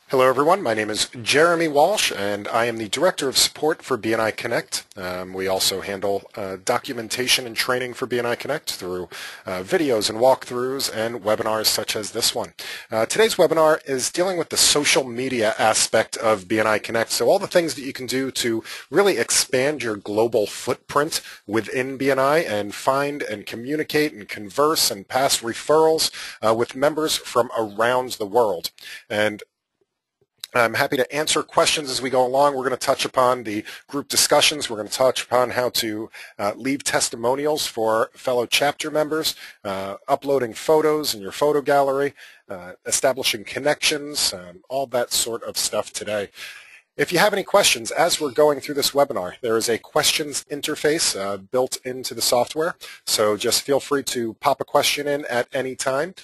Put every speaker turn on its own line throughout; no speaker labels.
Hello everyone, my name is Jeremy Walsh and I am the Director of Support for BNI Connect. We also handle documentation and training for BNI Connect through videos and walkthroughs and webinars such as this one. Today's webinar is dealing with the social media aspect of BNI Connect, so all the things that you can do to really expand your global footprint within BNI and find and communicate and converse and pass referrals with members from around the world. And I'm happy to answer questions as we go along. We're going to touch upon the group discussions. We're going to touch upon how to leave testimonials for fellow chapter members, uploading photos in your photo gallery, establishing connections, all that sort of stuff today. If you have any questions as we're going through this webinar, there is a questions interface built into the software, so just feel free to pop a question in at any time.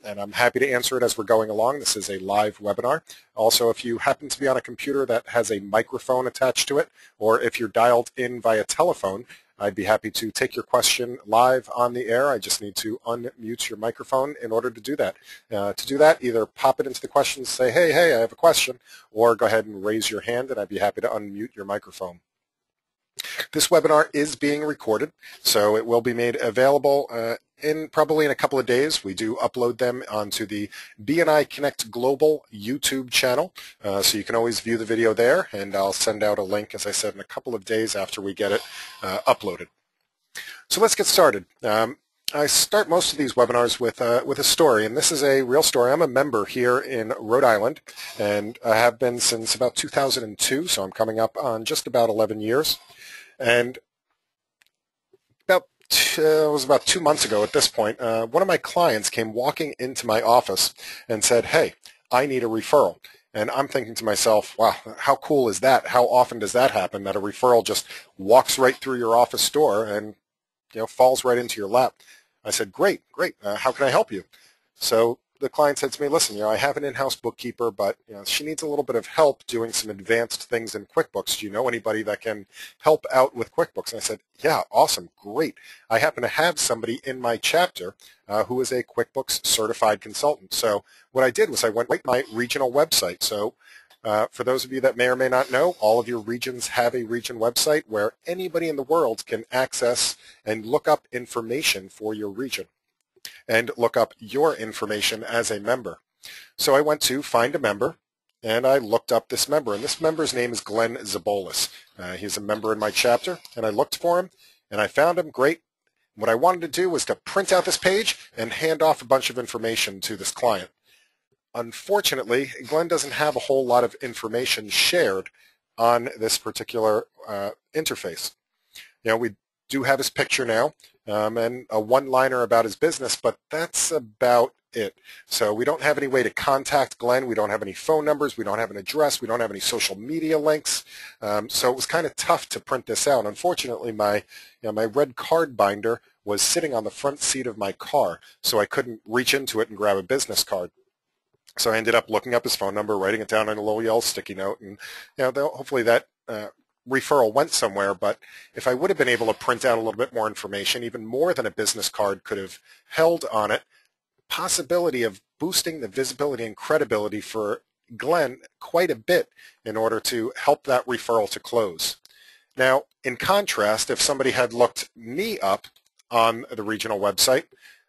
And I'm happy to answer it as we're going along. This is a live webinar. Also, if you happen to be on a computer that has a microphone attached to it, or if you're dialed in via telephone, I'd be happy to take your question live on the air. I just need to unmute your microphone in order to do that. To do that, either pop it into the questions, say, hey, I have a question, or go ahead and raise your hand, and I'd be happy to unmute your microphone. This webinar is being recorded, so it will be made available probably in a couple of days. We do upload them onto the BNI Connect Global YouTube channel, so you can always view the video there, and I'll send out a link, as I said, in a couple of days after we get it uploaded. So let's get started. I start most of these webinars with a story, and this is a real story. I'm a member here in Rhode Island, and I have been since about 2002, so I'm coming up on just about 11 years. And it was about 2 months ago at this point, one of my clients came walking into my office and said, hey, I need a referral. And I'm thinking to myself, wow, how cool is that? How often does that happen, that a referral just walks right through your office door and falls right into your lap? I said, great, how can I help you? So the client said to me, listen, I have an in-house bookkeeper, but she needs a little bit of help doing some advanced things in QuickBooks. Do you know anybody that can help out with QuickBooks? And I said, yeah, awesome, great. I happen to have somebody in my chapter who is a QuickBooks certified consultant. So what I did was I went right to my regional website. So for those of you that may or may not know, all of your regions have a region website where anybody in the world can access and look up information for your region and look up your information as a member. So I went to find a member, and I looked up this member, and this member's name is Glenn Zabolis. He's a member in my chapter, and I looked for him, and I found him. Great. What I wanted to do was to print out this page and hand off a bunch of information to this client. Unfortunately, Glenn doesn't have a whole lot of information shared on this particular interface. We do have his picture now, and a one-liner about his business, but that's about it. So we don't have any way to contact Glenn. We don't have any phone numbers. We don't have an address. We don't have any social media links. So it was kind of tough to print this out. Unfortunately, my red card binder was sitting on the front seat of my car, so I couldn't reach into it and grab a business card. So I ended up looking up his phone number, writing it down on a little yellow sticky note, and hopefully that referral went somewhere. But if I would have been able to print out a little bit more information, even more than a business card could have held on it, possibility of boosting the visibility and credibility for Glenn quite a bit in order to help that referral to close. Now, in contrast, if somebody had looked me up on the regional website,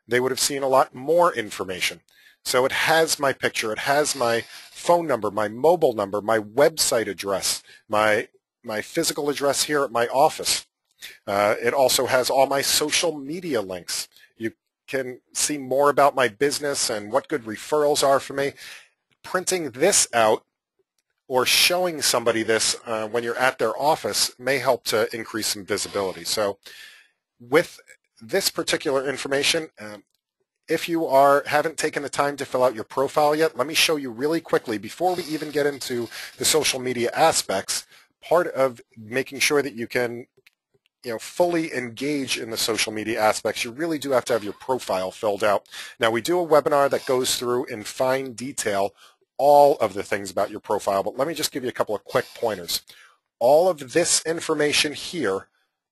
they would have seen a lot more information. So it has my picture, it has my phone number, my mobile number, my website address, my physical address here at my office. It also has all my social media links. You can see more about my business and what good referrals are for me. Printing this out or showing somebody this when you're at their office may help to increase some visibility. So with this particular information, if you haven't taken the time to fill out your profile yet, let me show you really quickly, before we even get into the social media aspects, part of making sure that you can fully engage in the social media aspects, you really do have to have your profile filled out. Now, we do a webinar that goes through in fine detail all of the things about your profile, but let me just give you a couple of quick pointers. All of this information here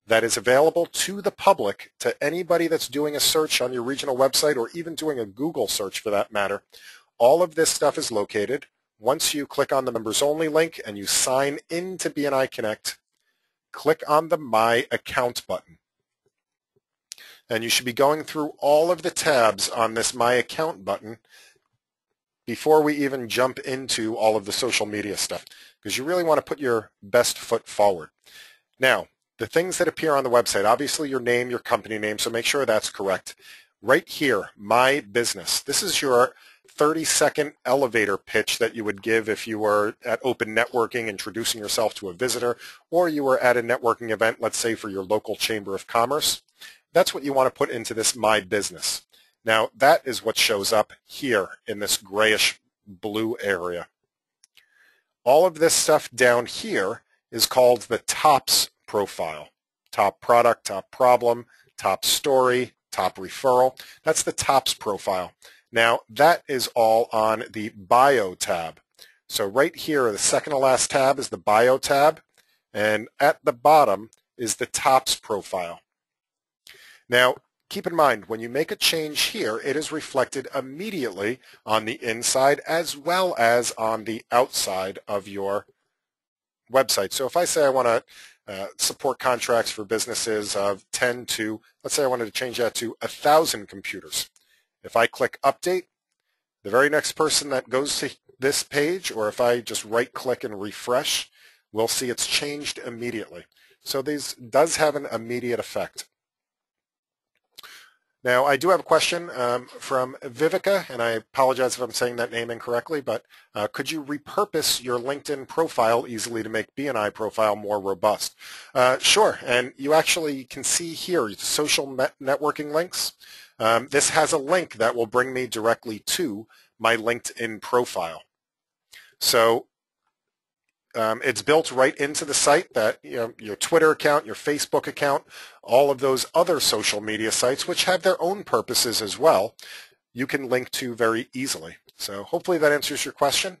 that is available to the public, to anybody that's doing a search on your regional website or even doing a Google search for that matter, all of this stuff is located once you click on the members only link and you sign into BNI Connect, click on the My Account button. And you should be going through all of the tabs on this My Account button before we even jump into all of the social media stuff, because you really want to put your best foot forward. Now, the things that appear on the website, obviously your name, your company name, so make sure that's correct. Right here, My Business. This is your 30-second elevator pitch that you would give if you were at open networking, introducing yourself to a visitor, or you were at a networking event, let's say for your local chamber of commerce. That's what you want to put into this My Business. Now, that is what shows up here in this grayish blue area. All of this stuff down here is called the TOPS profile. Top product, top problem, top story, top referral. That's the TOPS profile. Now, that is all on the Bio tab. So right here, the second to last tab is the Bio tab, and at the bottom is the TOPS profile. Now, keep in mind, when you make a change here, it is reflected immediately on the inside as well as on the outside of your website. So if I say I want to support contracts for businesses of 10 to, let's say I wanted to change that to 1,000 computers. If I click Update, the very next person that goes to this page, or if I just right-click and refresh, we'll see it's changed immediately. So this does have an immediate effect. Now, I do have a question from Vivica, and I apologize if I'm saying that name incorrectly, but could you repurpose your LinkedIn profile easily to make BNI profile more robust? Sure, and you actually can see here the social networking links. This has a link that will bring me directly to my LinkedIn profile. So it's built right into the site that your Twitter account, your Facebook account, all of those other social media sites, which have their own purposes as well, you can link to very easily. So hopefully that answers your question.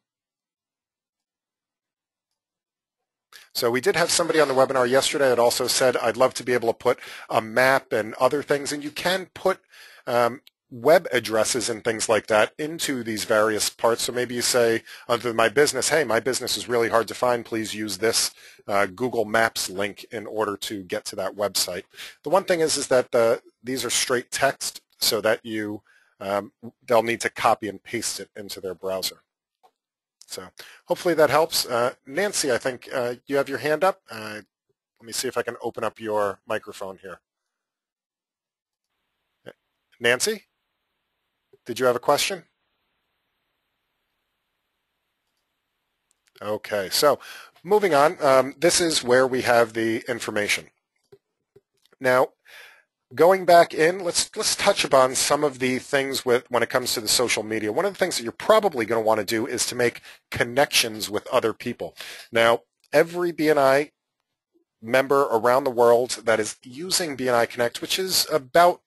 So we did have somebody on the webinar yesterday that also said, I'd love to be able to put a map and other things, and you can put web addresses and things like that into these various parts. So maybe you say, under my business, hey, my business is really hard to find. Please use this Google Maps link in order to get to that website. The one thing is that these are straight text, so that they'll need to copy and paste it into their browser. So hopefully that helps. Nancy, I think you have your hand up. Let me see if I can open up your microphone here. Nancy? Did you have a question? Okay, so moving on, this is where we have the information. Now, going back in, let's touch upon some of the things when it comes to the social media. One of the things that you're probably going to want to do is to make connections with other people. Now, every BNI member around the world that is using BNI Connect, which is about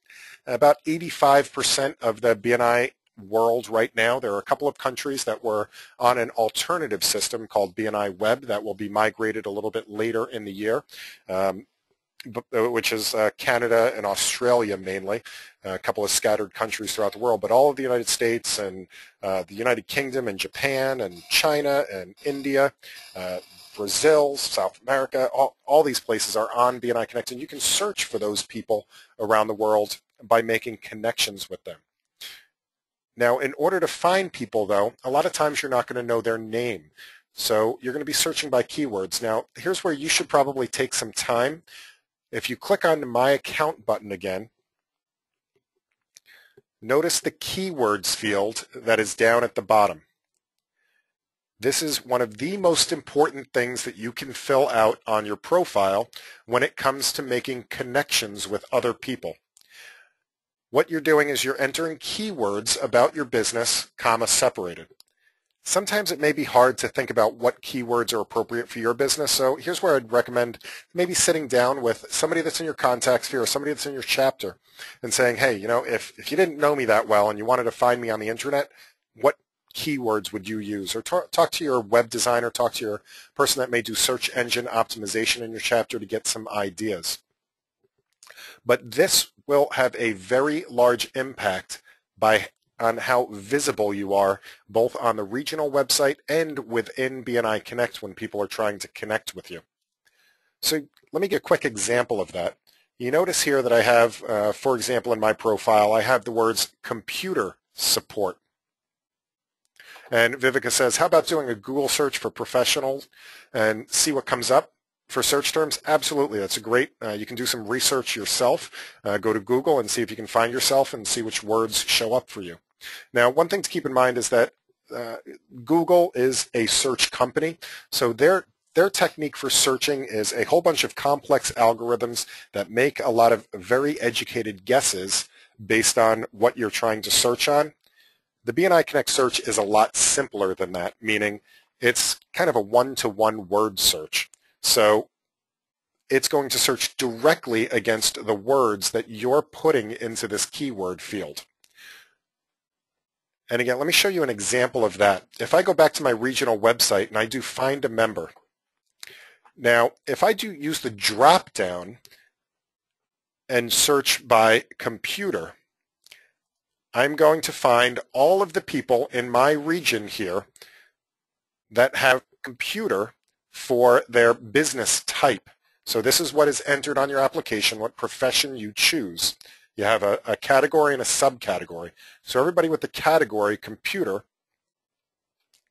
85% of the BNI world right now. There are a couple of countries that were on an alternative system called BNI Web that will be migrated a little bit later in the year, which is Canada and Australia mainly, a couple of scattered countries throughout the world, but all of the United States and the United Kingdom and Japan and China and India, Brazil, South America, all these places are on BNI Connect, and you can search for those people around the world by making connections with them. Now, in order to find people, though, a lot of times you're not going to know their name. So you're going to be searching by keywords. Now, here's where you should probably take some time. If you click on the My Account button again, notice the keywords field that is down at the bottom. This is one of the most important things that you can fill out on your profile when it comes to making connections with other people. What you're doing is you're entering keywords about your business, comma, separated. Sometimes it may be hard to think about what keywords are appropriate for your business, so here's where I'd recommend maybe sitting down with somebody that's in your contact sphere or somebody that's in your chapter and saying, hey, if you didn't know me that well and you wanted to find me on the internet, what keywords would you use? Or talk to your web designer, talk to your person that may do search engine optimization in your chapter to get some ideas. But this will have a very large impact by on how visible you are both on the regional website and within BNI Connect when people are trying to connect with you. So let me give a quick example of that. You notice here that I have, for example, in my profile, I have the words computer support. And Viveka says, how about doing a Google search for professionals and see what comes up for search terms? Absolutely. That's a great, you can do some research yourself. Go to Google and see if you can find yourself and see which words show up for you. Now, one thing to keep in mind is that Google is a search company, so their technique for searching is a whole bunch of complex algorithms that make a lot of very educated guesses based on what you're trying to search on. The BNI Connect search is a lot simpler than that, meaning it's kind of a one-to-one word search. So it's going to search directly against the words that you're putting into this keyword field. And again, let me show you an example of that. If I go back to my regional website and I do find a member, now if I do use the drop down and search by computer, I'm going to find all of the people in my region here that have computer for their business type. So this is what is entered on your application, what profession you choose. You have a category and a subcategory. So everybody with the category computer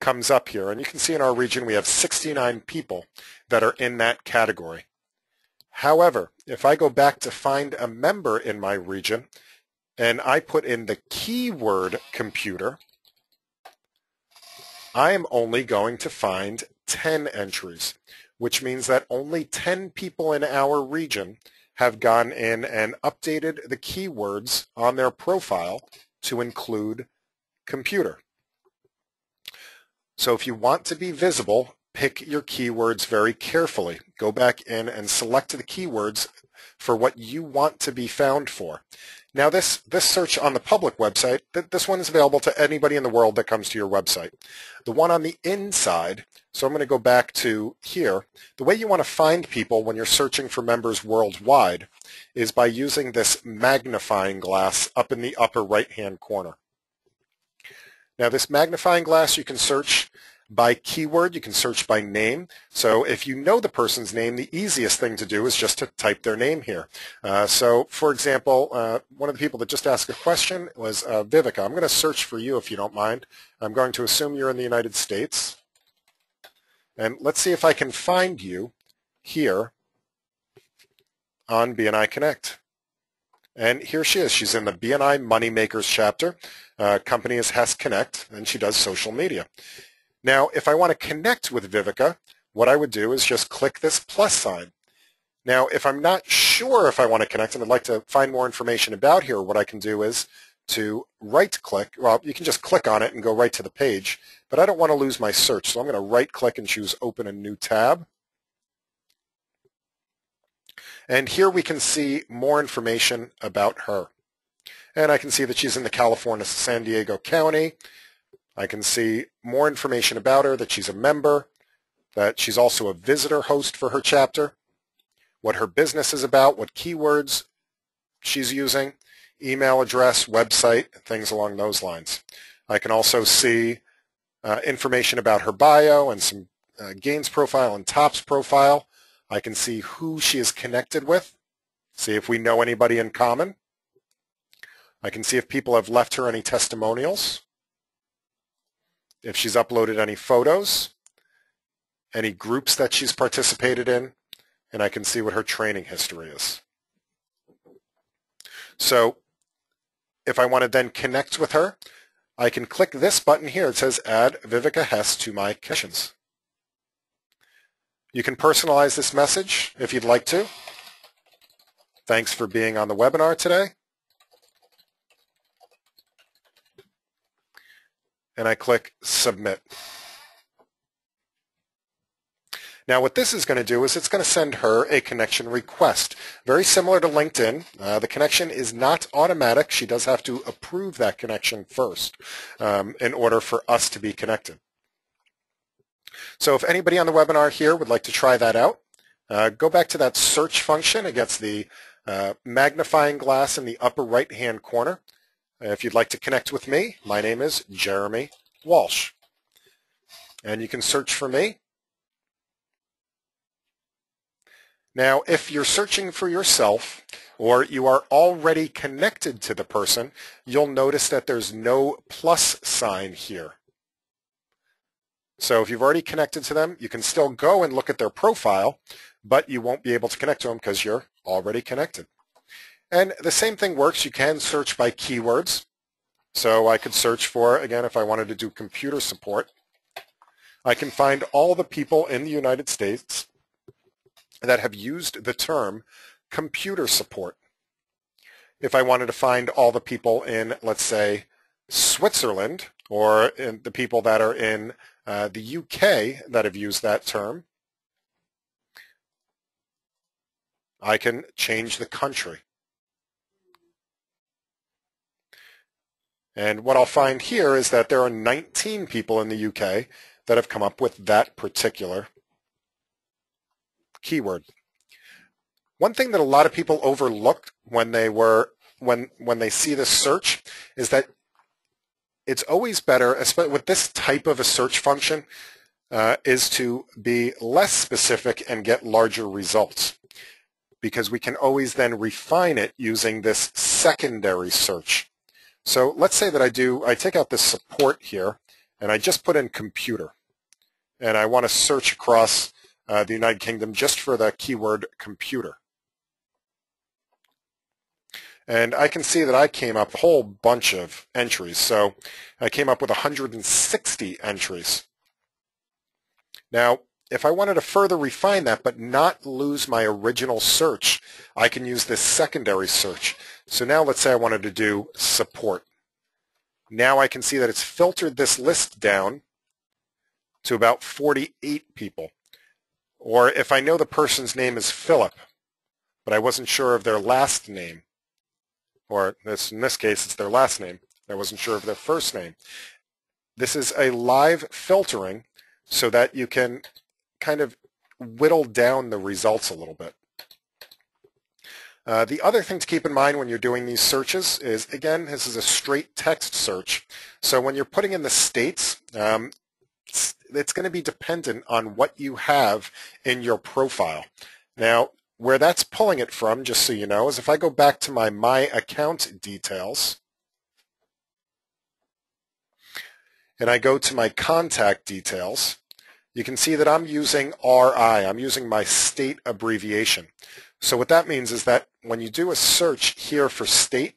comes up here. And you can see in our region we have 69 people that are in that category. However, if I go back to find a member in my region and I put in the keyword computer, I am only going to find 10 entries, which means that only 10 people in our region have gone in and updated the keywords on their profile to include computer. So if you want to be visible, pick your keywords very carefully. Go back in and select the keywords for what you want to be found for. Now this search on the public website, this one is available to anybody in the world that comes to your website. The one on the inside, so I'm going to go back to here, the way you want to find people when you're searching for members worldwide is by using this magnifying glass up in the upper right-hand corner. Now this magnifying glass, you can search by keyword, you can search by name. So if you know the person's name, the easiest thing to do is just to type their name here. So for example, one of the people that just asked a question was Viveka. I'm going to search for you if you don't mind. I'm going to assume you're in the United States. And let's see if I can find you here on BNI Connect. And here she is. She's in the BNI Moneymakers chapter. Company is Hess Connect, and she does social media. Now, if I want to connect with Viveka, what I would do is just click this plus sign. Now, if I'm not sure if I want to connect and I'd like to find more information about her, what I can do is to right-click. Well, you can just click on it and go right to the page, but I don't want to lose my search, so I'm going to right-click and choose Open a New Tab. And here we can see more information about her. And I can see that she's in the California, San Diego County. I can see more information about her, that she's a member, that she's also a visitor host for her chapter, what her business is about, what keywords she's using, email address, website, things along those lines. I can also see information about her bio and some gains profile and tops profile. I can see who she is connected with, see if we know anybody in common. I can see if people have left her any testimonials, if she's uploaded any photos, any groups that she's participated in, and I can see what her training history is. So if I want to then connect with her, I can click this button here. It says Add Viveka Hess to my connections. You can personalize this message if you'd like to. Thanks for being on the webinar today. And I click Submit. Now what this is going to do is it's going to send her a connection request. Very similar to LinkedIn. The connection is not automatic. She does have to approve that connection first in order for us to be connected. So if anybody on the webinar here would like to try that out, go back to that search function. It gets the magnifying glass in the upper right-hand corner. If you'd like to connect with me, my name is Jeremy Walsh. And you can search for me. Now, if you're searching for yourself or you are already connected to the person, you'll notice that there's no plus sign here. So if you've already connected to them, you can still go and look at their profile, but you won't be able to connect to them because you're already connected. And the same thing works. You can search by keywords. So I could search for, again, if I wanted to do computer support, I can find all the people in the United States that have used the term computer support. If I wanted to find all the people in, let's say, Switzerland, or in the people that are in the UK that have used that term, I can change the country. And what I'll find here is that there are 19 people in the UK that have come up with that particular keyword. One thing that a lot of people overlooked when they see this search is that it's always better, especially with this type of a search function, is to be less specific and get larger results, because we can always then refine it using this secondary search. So let's say that I take out this support here and I just put in computer, and I want to search across the United Kingdom just for the keyword computer. And I can see that I came up a whole bunch of entries. So I came up with 160 entries. Now, if I wanted to further refine that but not lose my original search, I can use this secondary search. So now let's say I wanted to do support. Now I can see that it's filtered this list down to about 48 people. Or if I know the person's name is Philip, but I wasn't sure of their last name, or in this case, it's their last name. I wasn't sure of their first name. This is a live filtering so that you can kind of whittle down the results a little bit. The other thing to keep in mind when you're doing these searches is, again, this is a straight text search. So when you're putting in the states, it's going to be dependent on what you have in your profile. Now, where that's pulling it from, just so you know, is if I go back to my account details and I go to my contact details, you can see that I'm using RI. I'm using my state abbreviation. So what that means is that when you do a search here for state,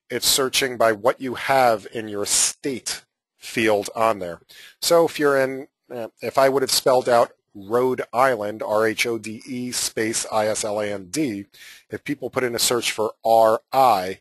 it's searching by what you have in your state field on there. So if you're in, if I would have spelled out Rhode Island, R-H-O-D-E space I-S-L-A-N-D, if people put in a search for R-I,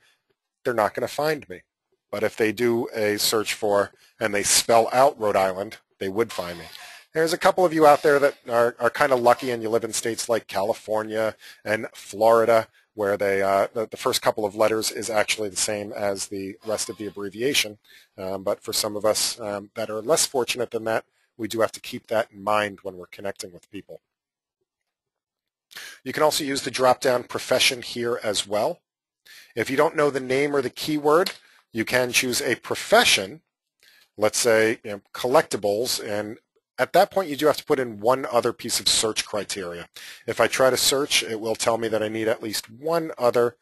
they're not going to find me. But if they do a search for, and they spell out Rhode Island, they would find me. There's a couple of you out there that are kind of lucky and you live in states like California and Florida, where the first couple of letters is actually the same as the rest of the abbreviation. But for some of us that are less fortunate than that, we do have to keep that in mind when we're connecting with people. You can also use the drop-down profession here as well. If you don't know the name or the keyword, you can choose a profession, let's say collectibles, and at that point you do have to put in one other piece of search criteria. If I try to search, it will tell me that I need at least one other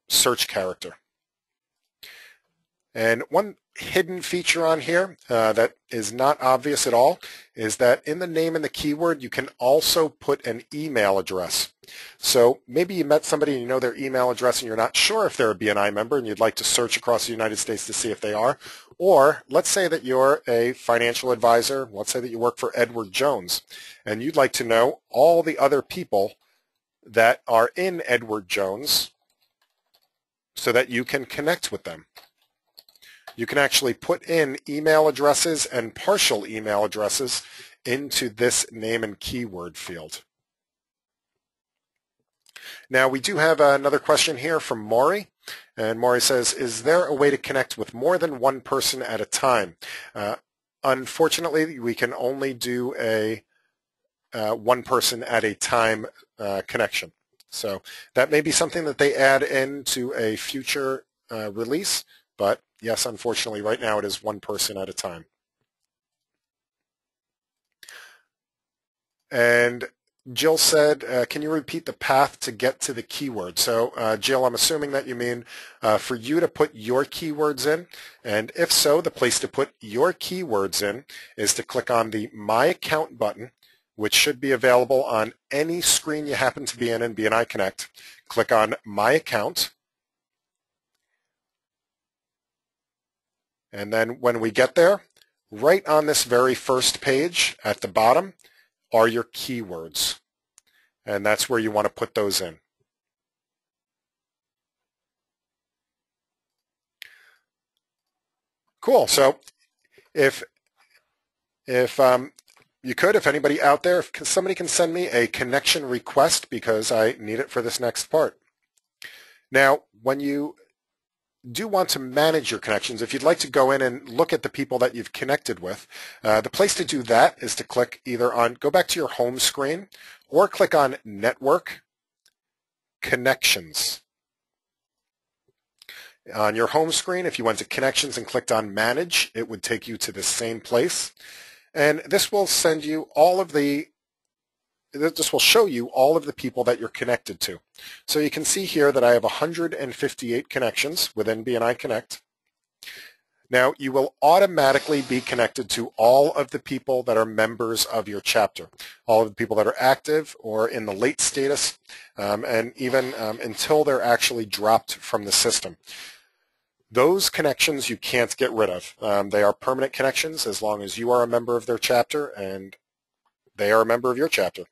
search character. And one hidden feature on here that is not obvious at all is that in the name and the keyword you can also put an email address. So maybe you met somebody and you know their email address and you're not sure if they're a BNI member and you'd like to search across the United States to see if they are. Or let's say that you're a financial advisor, let's say that you work for Edward Jones, and you'd like to know all the other people that are in Edward Jones so that you can connect with them. You can actually put in email addresses and partial email addresses into this name and keyword field. Now we do have another question here from Maury, and Maury says, is there a way to connect with more than one person at a time? Unfortunately, we can only do a one person at a time connection. So that may be something that they add into a future release, but yes, unfortunately, right now it is one person at a time. And Jill said, can you repeat the path to get to the keyword? So Jill, I'm assuming that you mean for you to put your keywords in. And if so, the place to put your keywords in is to click on the My Account button, which should be available on any screen you happen to be in BNI Connect. Click on My Account. And then when we get there, right on this very first page at the bottom are your keywords. And that's where you want to put those in. Cool. So if you could, if anybody out there, if somebody can send me a connection request because I need it for this next part. Now, when you do want to manage your connections, if you'd like to go in and look at the people that you've connected with, the place to do that is to click either on, go back to your home screen, or click on Network, Connections. On your home screen, if you went to Connections and clicked on Manage, it would take you to the same place. And this will send you all of the, this will show you all of the people that you're connected to. So you can see here that I have 158 connections within BNI Connect. Now, you will automatically be connected to all of the people that are members of your chapter, all of the people that are active or in the late status, and even until they're actually dropped from the system. Those connections you can't get rid of. They are permanent connections as long as you are a member of their chapter and they are a member of your chapter.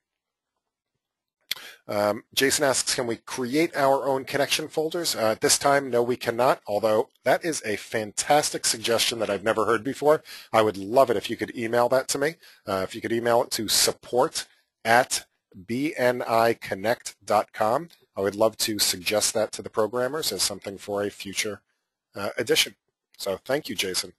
Jason asks, can we create our own connection folders? At this time, no, we cannot, although that is a fantastic suggestion that I've never heard before. I would love it if you could email that to me. If you could email it to support@bniconnect.com. I would love to suggest that to the programmers as something for a future edition. So thank you, Jason.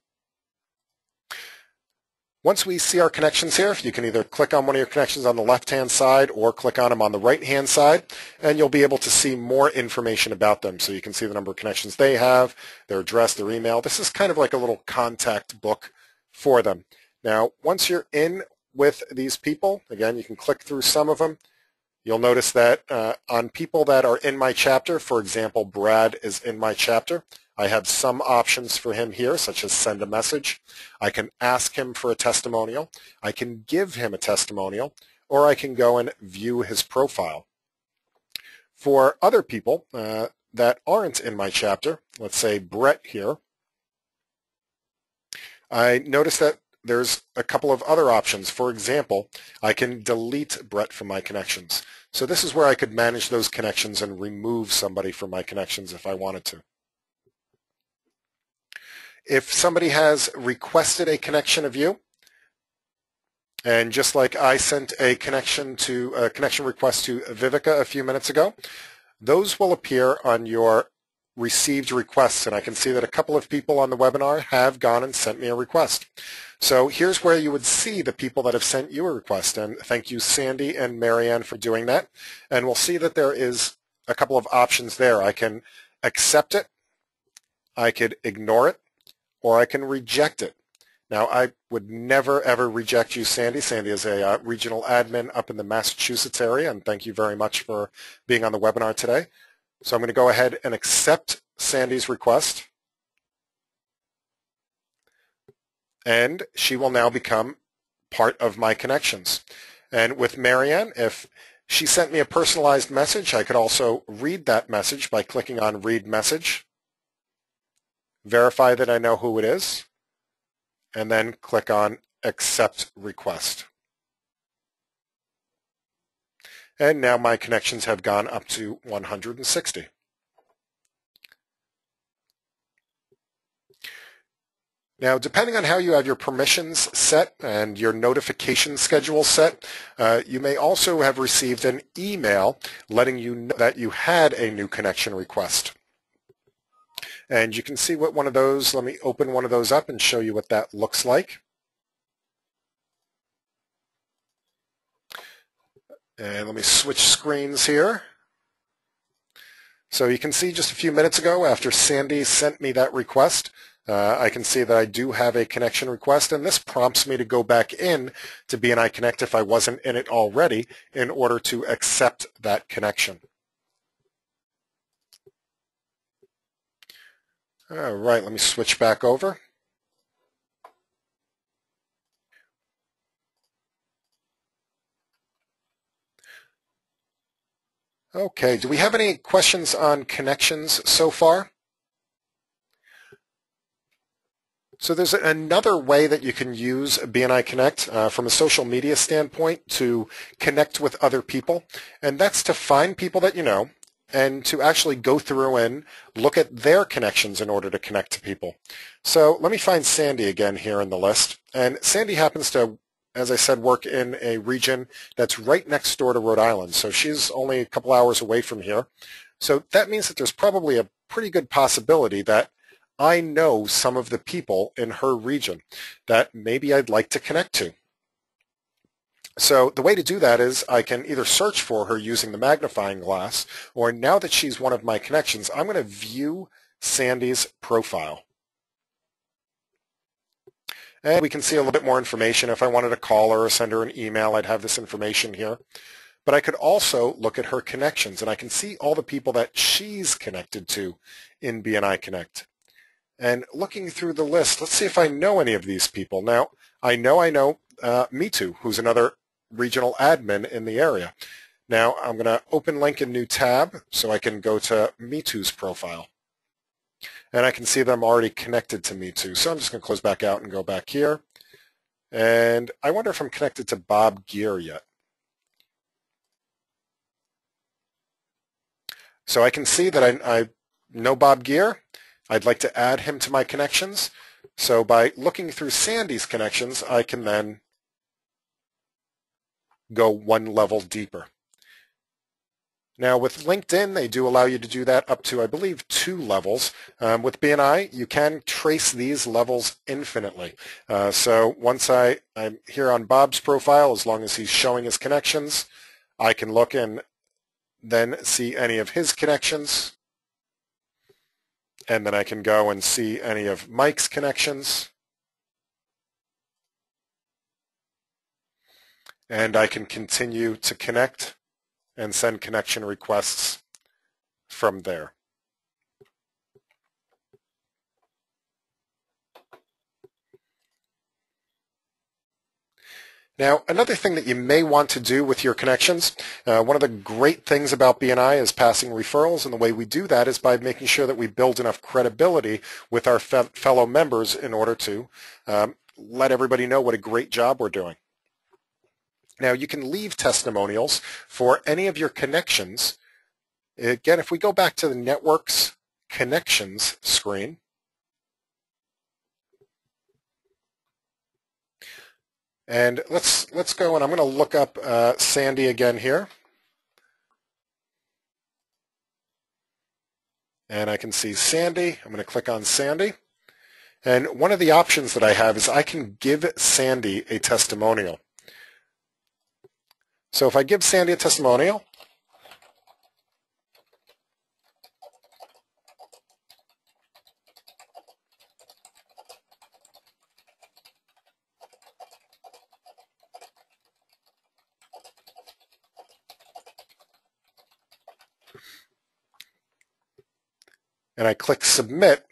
Once we see our connections here, you can either click on one of your connections on the left-hand side or click on them on the right-hand side, and you'll be able to see more information about them. So you can see the number of connections they have, their address, their email. This is kind of like a little contact book for them. Now, once you're in with these people, again, you can click through some of them. You'll notice that on people that are in my chapter, for example, Brad is in my chapter, I have some options for him here, such as send a message. I can ask him for a testimonial. I can give him a testimonial, or I can go and view his profile. For other people that aren't in my chapter, let's say Brett here, I notice that there's a couple of other options. For example, I can delete Brett from my connections. So this is where I could manage those connections and remove somebody from my connections if I wanted to. If somebody has requested a connection of you, and just like I sent a connection request to Vivica a few minutes ago, those will appear on your received requests, and I can see that a couple of people on the webinar have gone and sent me a request. So here's where you would see the people that have sent you a request, and thank you, Sandy and Marianne, for doing that. And we'll see that there is a couple of options there. I can accept it, I could ignore it, or I can reject it. Now, I would never, ever reject you, Sandy. Sandy is a regional admin up in the Massachusetts area, and thank you very much for being on the webinar today. So I'm going to go ahead and accept Sandy's request, and she will now become part of my connections. And with Marianne, if she sent me a personalized message, I could also read that message by clicking on Read Message, verify that I know who it is, and then click on Accept Request. And now my connections have gone up to 160. Now, depending on how you have your permissions set and your notification schedule set, you may also have received an email letting you know that you had a new connection request. And you can see what one of those, let me open one of those up and show you what that looks like. And let me switch screens here. So you can see just a few minutes ago after Sandy sent me that request, I can see that I do have a connection request, and this prompts me to go back in to BNI Connect if I wasn't in it already in order to accept that connection. All right, let me switch back over. Okay, do we have any questions on connections so far? So there's another way that you can use BNI Connect from a social media standpoint to connect with other people, and that's to find people that you know and to actually go through and look at their connections in order to connect to people. So let me find Sandy again here in the list, and Sandy happens to, as I said, work in a region that's right next door to Rhode Island, so she's only a couple hours away from here. So that means that there's probably a pretty good possibility that I know some of the people in her region that maybe I'd like to connect to. So the way to do that is I can either search for her using the magnifying glass, or now that she's one of my connections, I'm going to view Sandy's profile. And we can see a little bit more information. If I wanted to call her or send her an email, I'd have this information here. But I could also look at her connections, and I can see all the people that she's connected to in BNI Connect. And looking through the list, let's see if I know any of these people. Now, I know Me Too, who's another regional admin in the area. Now, I'm going to open link a new tab so I can go to Me Too's profile. And I can see that I'm already connected to Me Too. So I'm just going to close back out and go back here. And I wonder if I'm connected to Bob Gear yet. So I can see that I know Bob Gear. I'd like to add him to my connections. So by looking through Sandy's connections, I can then go one level deeper. Now with LinkedIn, they do allow you to do that up to, I believe, 2 levels. With BNI, you can trace these levels infinitely. So once I'm here on Bob's profile, as long as he's showing his connections, I can look and then see any of his connections. And then I can go and see any of Mike's connections. And I can continue to connect and send connection requests from there. Now, another thing that you may want to do with your connections, one of the great things about BNI is passing referrals, and the way we do that is by making sure that we build enough credibility with our fellow members in order to let everybody know what a great job we're doing. Now, you can leave testimonials for any of your connections. Again, if we go back to the Networks Connections screen, and let's go, and I'm going to look up Sandy again here. And I can see Sandy. I'm going to click on Sandy. And one of the options that I have is I can give Sandy a testimonial. So if I give Sandy a testimonial, and I click Submit,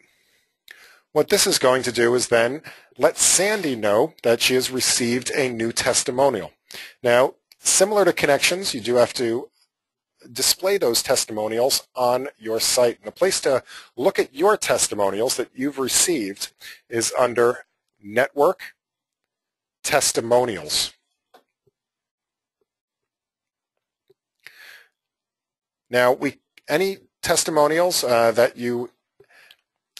what this is going to do is then let Sandy know that she has received a new testimonial. Now, similar to connections, you do have to display those testimonials on your site. And the place to look at your testimonials that you've received is under Network Testimonials. Now, any testimonials that you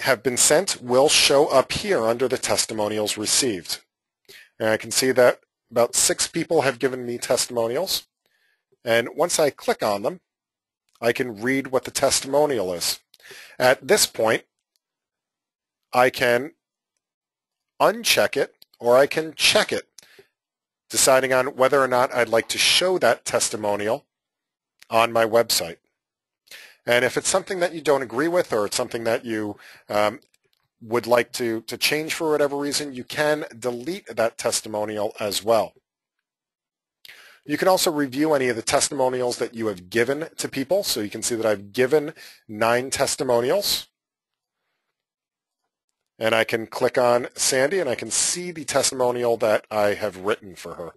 have been sent will show up here under the testimonials received. And I can see that about 6 people have given me testimonials. And once I click on them, I can read what the testimonial is. At this point, I can uncheck it or I can check it, deciding on whether or not I'd like to show that testimonial on my website. And if it's something that you don't agree with, or it's something that you would like to change for whatever reason, you can delete that testimonial as well. You can also review any of the testimonials that you have given to people. So you can see that I've given 9 testimonials. And I can click on Sandy and I can see the testimonial that I have written for her.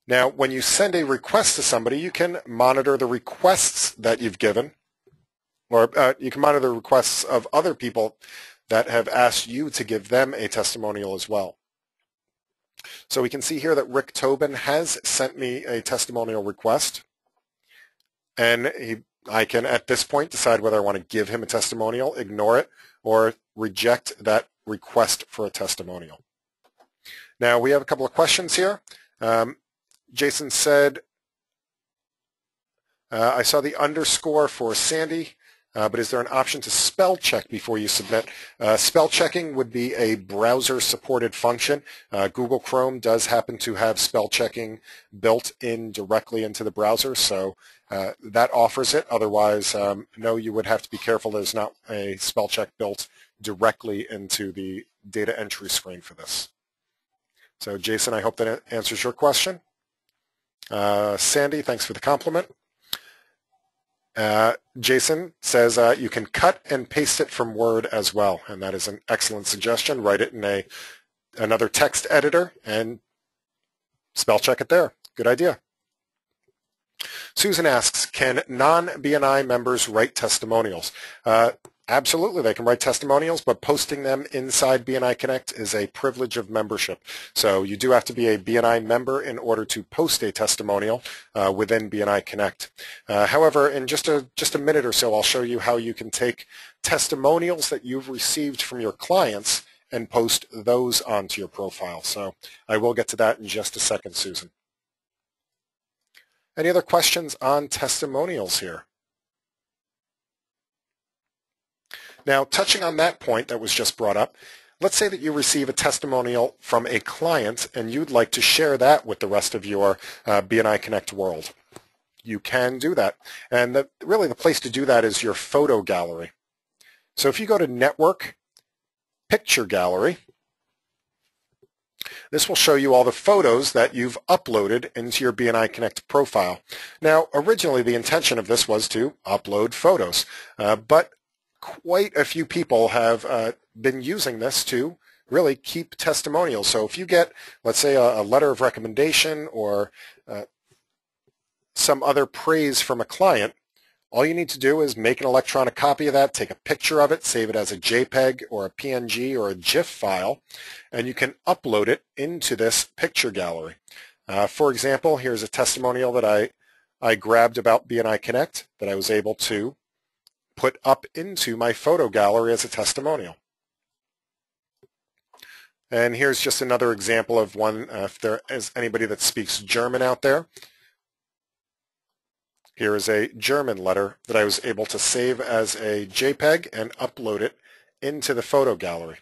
Now, when you send a request to somebody, you can monitor the requests that you've given, or you can monitor the requests of other people that have asked you to give them a testimonial as well. So we can see here that Rick Tobin has sent me a testimonial request, and I can at this point decide whether I want to give him a testimonial, ignore it, or reject that request for a testimonial. Now we have a couple of questions here. Jason said, I saw the underscore for Sandy, but is there an option to spell check before you submit? Spell checking would be a browser-supported function. Google Chrome does happen to have spell checking built in directly into the browser, so that offers it. Otherwise, no, you would have to be careful there's not a spell check built directly into the data entry screen for this. So Jason, I hope that answers your question. Sandy, thanks for the compliment. Jason says you can cut and paste it from Word as well, and that is an excellent suggestion. Write it in another text editor and spell check it there. Good idea. Susan asks, can non-BNI members write testimonials? Absolutely, they can write testimonials, but posting them inside BNI Connect is a privilege of membership. So you do have to be a BNI member in order to post a testimonial within BNI Connect. However, in just a minute or so, I'll show you how you can take testimonials that you've received from your clients and post those onto your profile. So I will get to that in just a second, Susan. Any other questions on testimonials here? Now, touching on that point that was just brought up, let's say that you receive a testimonial from a client and you'd like to share that with the rest of your BNI Connect world. You can do that. And really the place to do that is your photo gallery. So if you go to Network, Picture Gallery, this will show you all the photos that you've uploaded into your BNI Connect profile. Now, originally the intention of this was to upload photos, but quite a few people have been using this to really keep testimonials. So if you get, let's say, a letter of recommendation or some other praise from a client, all you need to do is make an electronic copy of that, take a picture of it, save it as a JPEG or a PNG or a GIF file, and you can upload it into this picture gallery. For example, here's a testimonial that I grabbed about BNI Connect that I was able to put up into my photo gallery as a testimonial. And here's just another example of one, if there is anybody that speaks German out there. Here is a German letter that I was able to save as a JPEG and upload it into the photo gallery.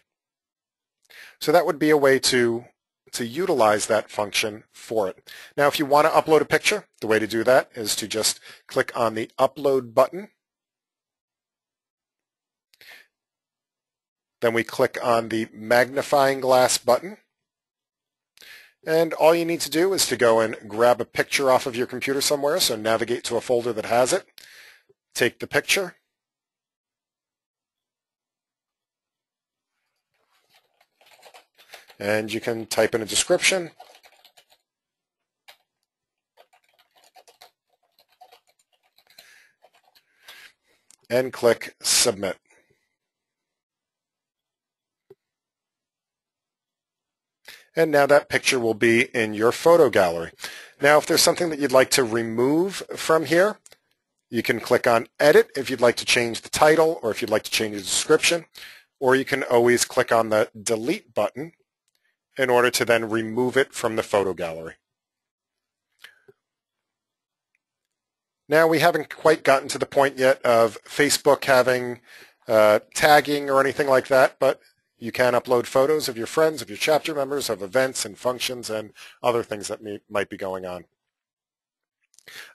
So that would be a way to utilize that function for it. Now, if you want to upload a picture, the way to do that is to just click on the Upload button. Then we click on the magnifying glass button. And all you need to do is to go and grab a picture off of your computer somewhere, so navigate to a folder that has it, take the picture, and you can type in a description, and click Submit. And now that picture will be in your photo gallery. Now, if there's something that you'd like to remove from here, you can click on Edit if you'd like to change the title or if you'd like to change the description, or you can always click on the Delete button in order to then remove it from the photo gallery. Now, we haven't quite gotten to the point yet of Facebook having tagging or anything like that, but you can upload photos of your friends, of your chapter members, of events and functions and other things that might be going on.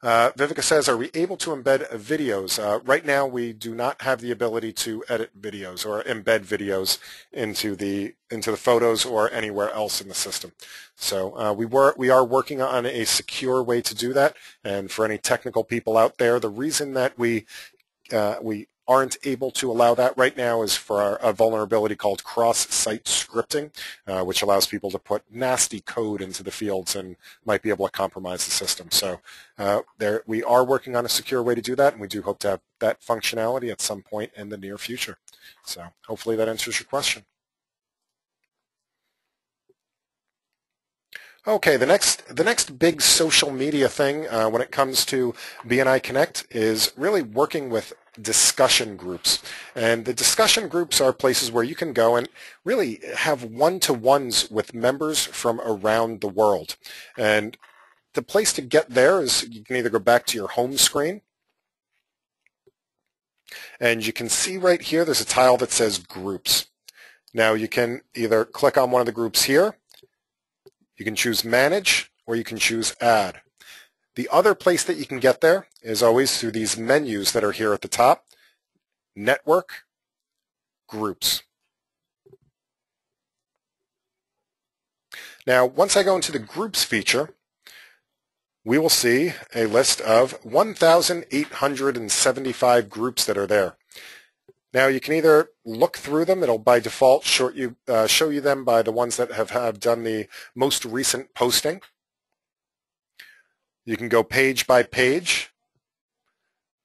Vivica says, are we able to embed videos? Right now, we do not have the ability to edit videos or embed videos into the photos or anywhere else in the system. So we are working on a secure way to do that. And for any technical people out there, the reason that we aren't able to allow that right now is for a vulnerability called cross-site scripting, which allows people to put nasty code into the fields and might be able to compromise the system. So we are working on a secure way to do that, and we do hope to have that functionality at some point in the near future. So hopefully that answers your question. Okay, the next big social media thing when it comes to BNI Connect is really working with discussion groups. And the discussion groups are places where you can go and really have one-to-ones with members from around the world. And the place to get there is you can either go back to your home screen, and you can see right here there's a tile that says Groups. Now you can either click on one of the groups here, you can choose Manage, or you can choose Add. The other place that you can get there is always through these menus that are here at the top: Network, Groups. Now, once I go into the Groups feature, we will see a list of 1,875 groups that are there. Now, you can either look through them. It'll by default show you them by the ones that have done the most recent posting. You can go page by page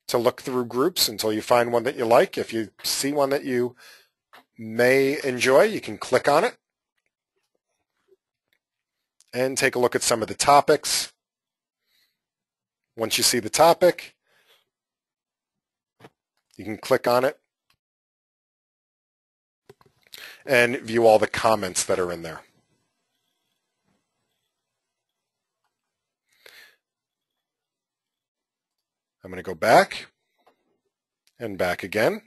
to look through groups until you find one that you like. If you see one that you may enjoy, you can click on it and take a look at some of the topics. Once you see the topic, you can click on it and view all the comments that are in there. I'm going to go back and back again.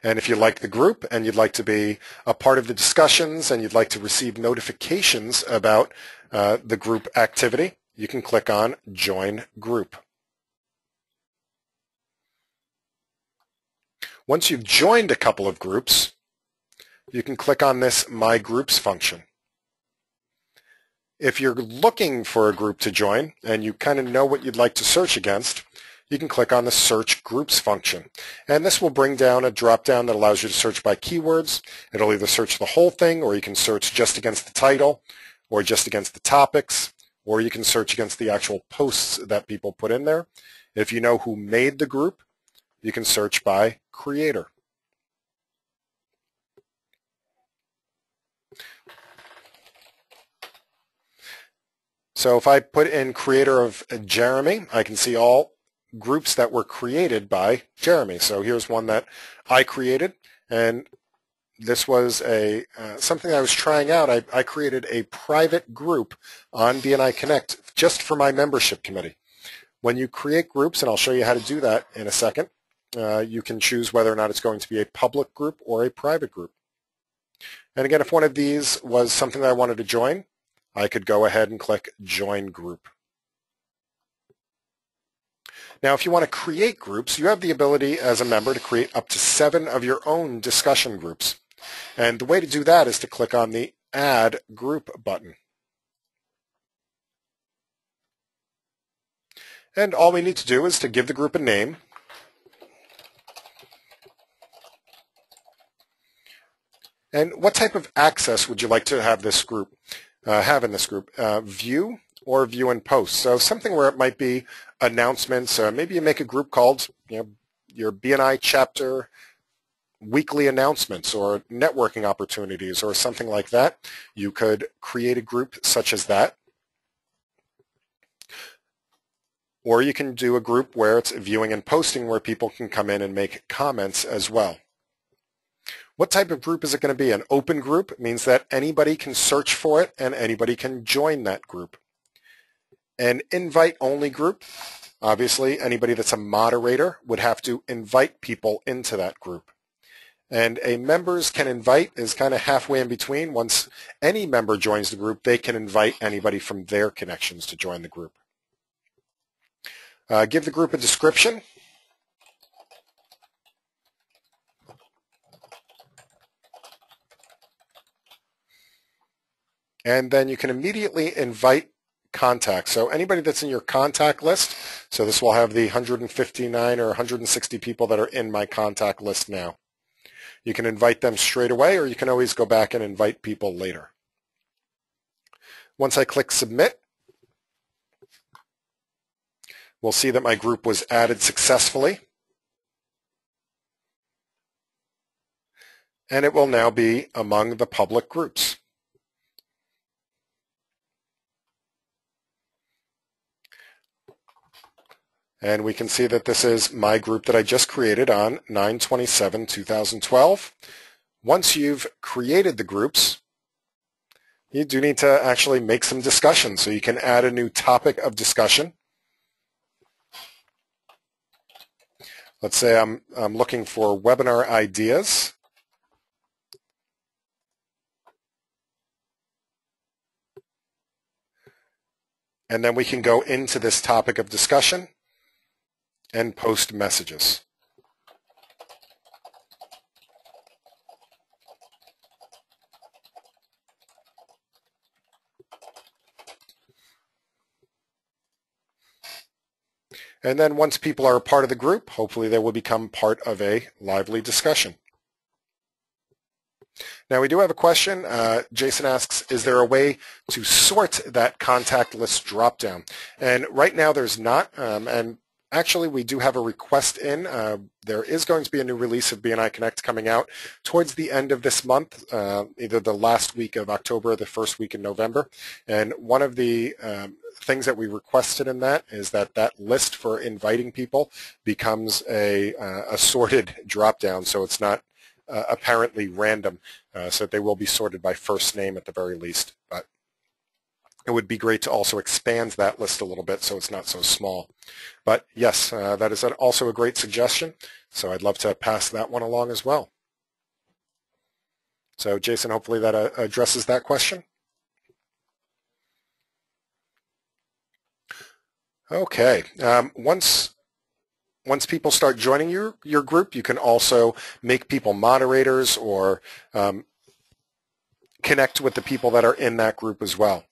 And if you like the group and you'd like to be a part of the discussions and you'd like to receive notifications about the group activity, you can click on Join Group. Once you've joined a couple of groups, you can click on this My Groups function. If you're looking for a group to join and you kind of know what you'd like to search against, you can click on the Search Groups function. And this will bring down a drop-down that allows you to search by keywords. It'll either search the whole thing, or you can search just against the title, or just against the topics, or you can search against the actual posts that people put in there. If you know who made the group, you can search by creator. So if I put in creator of Jeremy, I can see all groups that were created by Jeremy. So here's one that I created, and this was something I was trying out. I created a private group on BNI Connect just for my membership committee. When you create groups, and I'll show you how to do that in a second, you can choose whether or not it's going to be a public group or a private group. And again, if one of these was something that I wanted to join, I could go ahead and click Join Group. Now, if you want to create groups, you have the ability as a member to create up to 7 of your own discussion groups. And the way to do that is to click on the Add Group button. And all we need to do is to give the group a name. And what type of access would you like to have this group have in this group? View or view and post. So something where it might be announcements. Maybe you make a group called your BNI chapter weekly announcements or networking opportunities or something like that. You could create a group such as that. Or you can do a group where it's viewing and posting, where people can come in and make comments as well. What type of group is it going to be? An open group. It means that anybody can search for it and anybody can join that group. An invite-only group. Obviously, anybody that's a moderator would have to invite people into that group. And a members can invite is kind of halfway in between. Once any member joins the group, they can invite anybody from their connections to join the group. Give the group a description. And then you can immediately invite contacts. So anybody that's in your contact list, so this will have the 159 or 160 people that are in my contact list now. You can invite them straight away, or you can always go back and invite people later. Once I click submit, we'll see that my group was added successfully. And it will now be among the public groups. And we can see that this is my group that I just created on 9/27/2012. Once you've created the groups, you do need to actually make some discussion. So you can add a new topic of discussion. Let's say I'm looking for webinar ideas. And then we can go into this topic of discussion and post messages. And then once people are a part of the group, hopefully they will become part of a lively discussion. Now we do have a question. Jason asks, is there a way to sort that contact list dropdown? And right now there's not. And actually, we do have a request in. There is going to be a new release of BNI Connect coming out towards the end of this month, either the last week of October or the first week in November. And one of the things that we requested in that is that that list for inviting people becomes a sorted drop-down, so it's not apparently random, so they will be sorted by first name at the very least. But it would be great to also expand that list a little bit so it's not so small. But yes, that is also a great suggestion, so I'd love to pass that one along as well. So Jason, hopefully that addresses that question. Okay, once people start joining your group, you can also make people moderators or connect with the people that are in that group as well.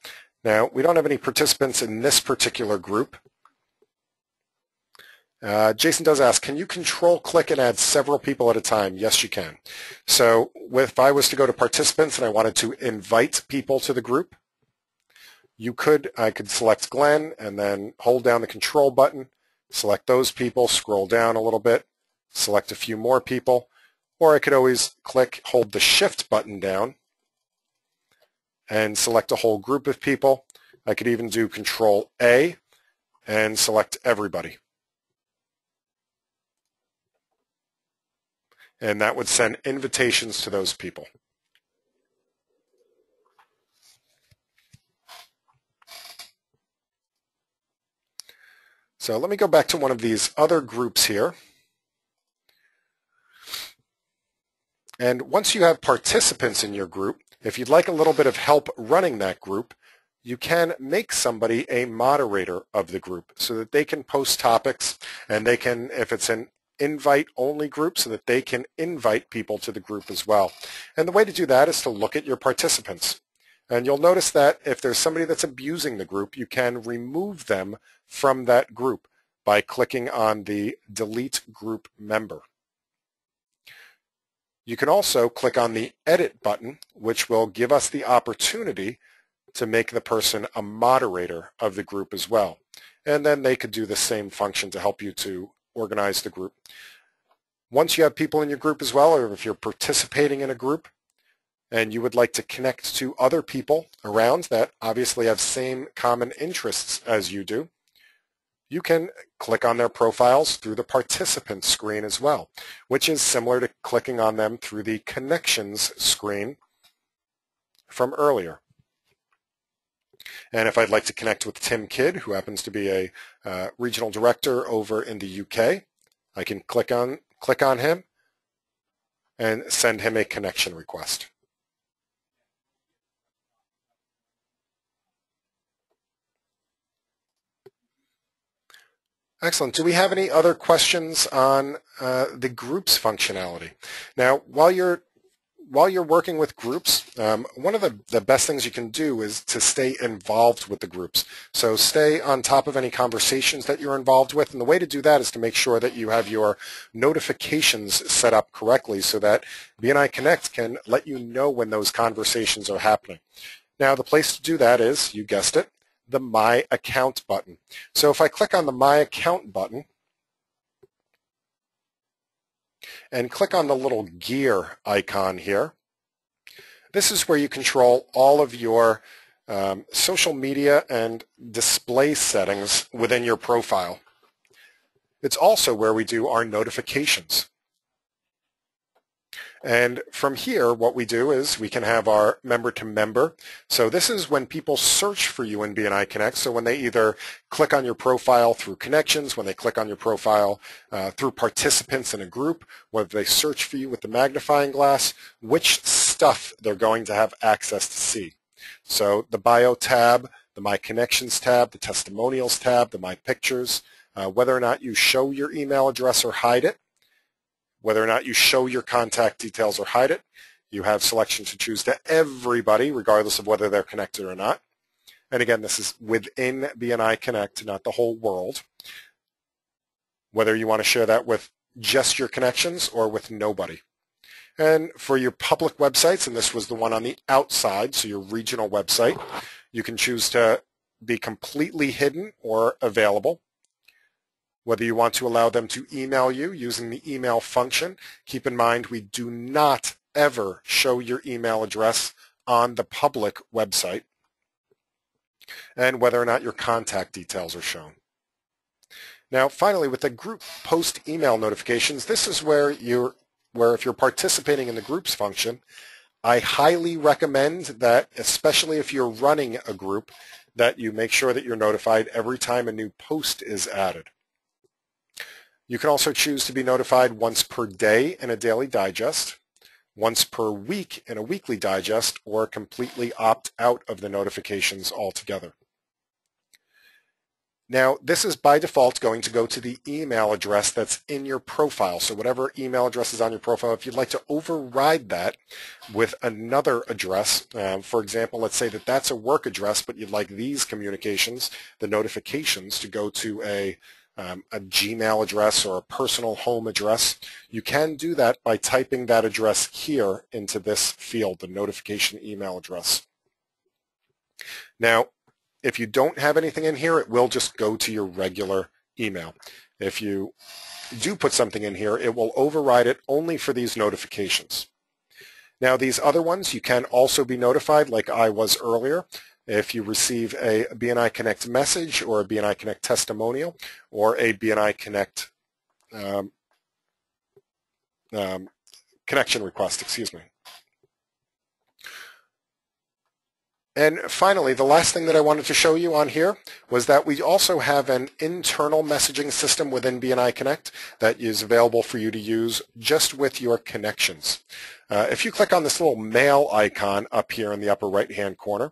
Now, we don't have any participants in this particular group. Jason does ask, can you control click and add several people at a time? Yes, you can. So if I was to go to participants and I wanted to invite people to the group, I could select Glenn and then hold down the control button, select those people, scroll down a little bit, select a few more people, or I could always hold the shift button down and select a whole group of people. I could even do Control A and select everybody. And that would send invitations to those people. So let me go back to one of these other groups here. And once you have participants in your group, if you'd like a little bit of help running that group, you can make somebody a moderator of the group so that they can post topics, and they can, if it's an invite-only group, so that they can invite people to the group as well. And the way to do that is to look at your participants. And you'll notice that if there's somebody that's abusing the group, you can remove them from that group by clicking on the Delete Group Member. You can also click on the Edit button, which will give us the opportunity to make the person a moderator of the group as well. And then they could do the same function to help you to organize the group. Once you have people in your group as well, or if you're participating in a group, and you would like to connect to other people around that obviously have same common interests as you do, you can click on their profiles through the participant screen as well, which is similar to clicking on them through the connections screen from earlier. And if I'd like to connect with Tim Kidd, who happens to be a regional director over in the UK, I can click on him, and send him a connection request. Excellent. Do we have any other questions on the groups functionality? Now, while you're working with groups, one of the best things you can do is to stay involved with the groups. So stay on top of any conversations that you're involved with, and the way to do that is to make sure that you have your notifications set up correctly so that BNI Connect can let you know when those conversations are happening. Now, the place to do that is, you guessed it, the My Account button. So if I click on the My Account button and click on the little gear icon here, this is where you control all of your social media and display settings within your profile. It's also where we do our notifications. And from here, what we do is we can have our member-to-member. So this is when people search for you in BNI Connect. So when they either click on your profile through connections, when they click on your profile through participants in a group, whether they search for you with the magnifying glass, which stuff they're going to have access to see. So the Bio tab, the My Connections tab, the Testimonials tab, the My Pictures, whether or not you show your email address or hide it, whether or not you show your contact details or hide it. You have selection to choose to everybody, regardless of whether they're connected or not. And again, this is within BNI Connect, not the whole world. Whether you want to share that with just your connections or with nobody. And for your public websites, and this was the one on the outside, so your regional website, you can choose to be completely hidden or available. Whether you want to allow them to email you using the email function. Keep in mind, we do not ever show your email address on the public website. And whether or not your contact details are shown. Now, finally, with the group post email notifications, this is where if you're participating in the groups function, I highly recommend that, especially if you're running a group, that you make sure that you're notified every time a new post is added. You can also choose to be notified once per day in a daily digest, once per week in a weekly digest, or completely opt out of the notifications altogether. Now, this is by default going to go to the email address that's in your profile. So whatever email address is on your profile, if you'd like to override that with another address, for example, let's say that that's a work address, but you'd like these communications, the notifications, to go to a Gmail address or a personal home address, you can do that by typing that address here into this field, the notification email address. Now, if you don't have anything in here, it will just go to your regular email. If you do put something in here, it will override it only for these notifications. Now, these other ones, you can also be notified like I was earlier. If you receive a BNI Connect message or a BNI Connect testimonial or a BNI Connect connection request, excuse me. And finally, the last thing that I wanted to show you on here was that we also have an internal messaging system within BNI Connect that is available for you to use just with your connections. If you click on this little mail icon up here in the upper right-hand corner,